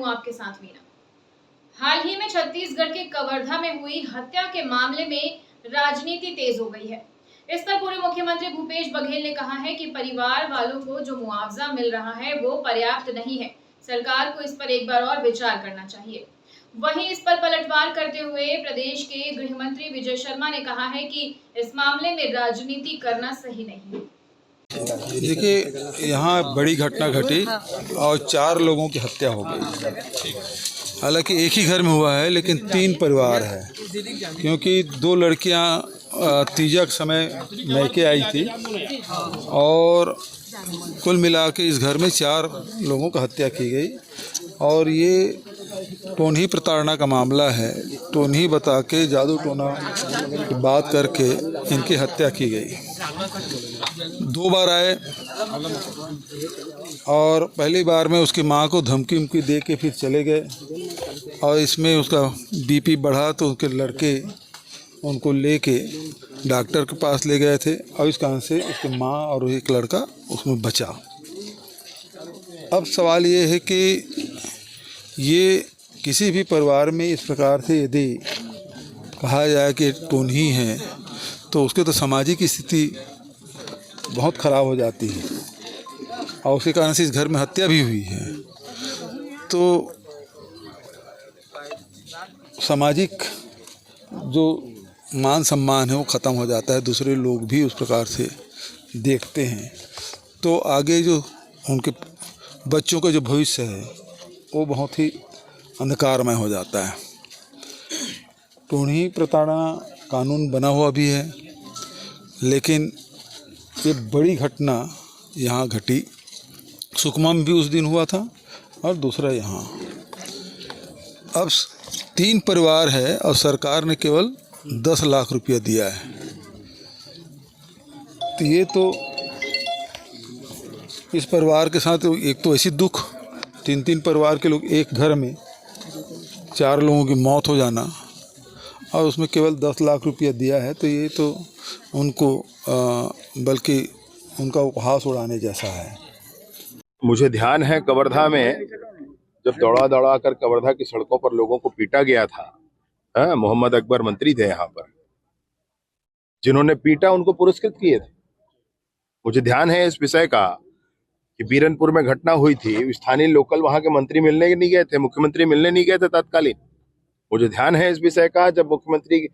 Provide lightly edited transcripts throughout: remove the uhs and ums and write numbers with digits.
हूं आपके साथ मीना। हाल ही में छत्तीसगढ़ के कवर्धा में हुई हत्या के मामले में राजनीति तेज हो गई है। इस पर पूर्व मुख्यमंत्री भूपेश बघेल ने कहा है कि परिवार वालों को जो मुआवजा मिल रहा है वो पर्याप्त नहीं है। सरकार को इस पर एक बार और विचार करना चाहिए। वहीं इस पर पलटवार करते हुए प्रदेश के गृह मंत्री विजय शर्मा ने कहा है कि इस मामले में राजनीति करना सही नहीं है। देखिए, यहाँ बड़ी घटना घटी और 4 लोगों की हत्या हो गई। हालांकि एक ही घर में हुआ है, लेकिन 3 परिवार है, क्योंकि 2 लड़कियाँ तीजा के समय मैके आई थी और कुल मिला के इस घर में 4 लोगों का हत्या की गई। और ये टोनही प्रताड़ना का मामला है। टोनही बता के जादू टोना की बात करके इनकी हत्या की गई। 2 बार आए और पहली बार में उसकी माँ को धमकी उमकी दे के फिर चले गए और इसमें उसका बीपी बढ़ा तो उसके लड़के उनको लेके डॉक्टर के पास ले गए थे और इस कारण से उसकी माँ और एक लड़का उसमें बचा। अब सवाल ये है कि ये किसी भी परिवार में इस प्रकार से यदि कहा जाए कि टोनही है तो उसके तो सामाजिक स्थिति बहुत ख़राब हो जाती है और उसके कारण से इस घर में हत्या भी हुई है। तो सामाजिक जो मान सम्मान है वो ख़त्म हो जाता है। दूसरे लोग भी उस प्रकार से देखते हैं तो आगे जो उनके बच्चों का जो भविष्य है वो बहुत ही अंधकारमय हो जाता है। टोनही प्रताड़ना कानून बना हुआ भी है, लेकिन ये बड़ी घटना यहाँ घटी। सुकमा में भी उस दिन हुआ था और दूसरा यहाँ। अब 3 परिवार है और सरकार ने केवल 10 लाख रुपया दिया है। तो ये तो इस परिवार के साथ एक तो ऐसी दुख, 3 परिवार के लोग एक घर में 4 लोगों की मौत हो जाना और उसमें केवल 10 लाख रुपया दिया है, तो ये तो उनको बल्कि उनका उपहास उड़ाने जैसा है। मुझे ध्यान है कवर्धा में जब दौड़ा कर कवर्धा की सड़कों पर लोगों को पीटा गया था, मोहम्मद अकबर मंत्री थे यहाँ पर, जिन्होंने पीटा उनको पुरस्कृत किए थे। मुझे ध्यान है इस विषय का कि बीरनपुर में घटना हुई थी। स्थानीय लोकल वहां के मंत्री मिलने नहीं गए थे, मुख्यमंत्री मिलने नहीं गए थे तत्कालीन। मुझे ध्यान है इस विषय का जब मुख्यमंत्री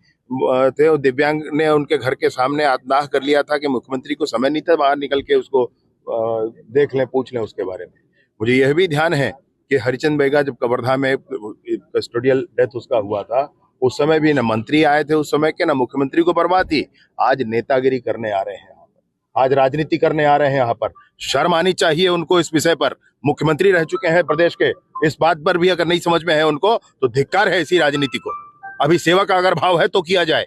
थे और दिव्यांग ने उनके घर के सामने आत्मदाह कर लिया था कि मुख्यमंत्री को समय नहीं था बाहर निकल के उसको देख लें, पूछ लें उसके बारे में। मुझे यह भी ध्यान है कि हरिचंद बेगा जब कवर्धा में कस्टोडियल डेथ उसका हुआ था, उस समय भी न मंत्री आए थे उस समय के, न मुख्यमंत्री को परवाह थी। आज नेतागिरी करने आ रहे हैं यहाँ पर, आज राजनीति करने आ रहे हैं यहाँ पर। शर्म आनी चाहिए उनको इस विषय पर। मुख्यमंत्री रह चुके हैं प्रदेश के, इस बात पर भी अगर नहीं समझ में है उनको तो धिक्कार है इसी राजनीति को। अभी सेवा का अगर भाव है तो किया जाए।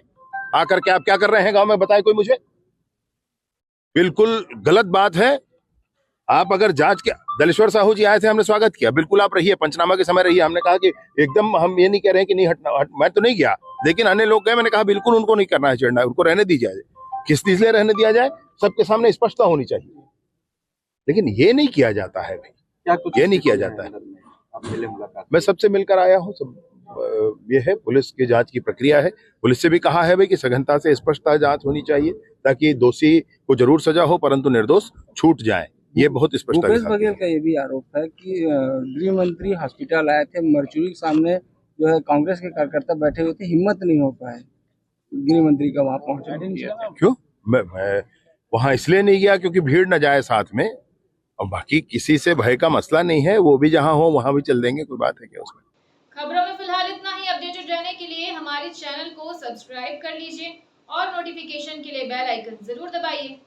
आकर के आप क्या कर रहे हैं गांव में, बताए कोई मुझे? बिल्कुल गलत बात है। आप अगर जांच के, दलेश्वर साहू जी आए थे, हमने स्वागत किया, बिल्कुल आप रहिए, पंचनामा के समय रहिए। हमने कहा कि एकदम हम ये नहीं कह रहे हैं कि नहीं हटना, मैं तो नहीं गया, लेकिन अन्य लोग गए। मैंने कहा बिल्कुल उनको नहीं करना है चढ़ना, उनको रहने दी जाए। किस इसलिए रहने दिया जाए, सबके सामने स्पष्टता होनी चाहिए, लेकिन ये नहीं किया जाता है भाई, ये नहीं किया जाता है। मैं सबसे मिलकर आया हूँ, सब ये है, पुलिस की जांच की प्रक्रिया है। पुलिस से भी कहा है भाई कि सघनता से स्पष्टता जांच होनी चाहिए ताकि दोषी को जरूर सजा हो परंतु निर्दोष छूट जाए। ये बहुत स्पष्ट है। भूपेश बघेल का ये भी आरोप है कि गृह मंत्री हॉस्पिटल आए थे, मर्चुरी के सामने जो है कांग्रेस के कार्यकर्ता बैठे हुए थे, हिम्मत नहीं हो पाए गृह मंत्री का वहां पहुंचने। क्यों? मैं वहां इसलिए नहीं गया क्योंकि भीड़ न जाए साथ में, और बाकी किसी से भय का मसला नहीं है। वो भी जहां हो वहां भी चल देंगे, कोई बात है क्या उसमें। खबरों में फिलहाल इतना ही। अपडेटेड रहने के लिए हमारे चैनल को सब्सक्राइब कर लीजिए और नोटिफिकेशन के लिए बेल आइकन जरूर दबाइए।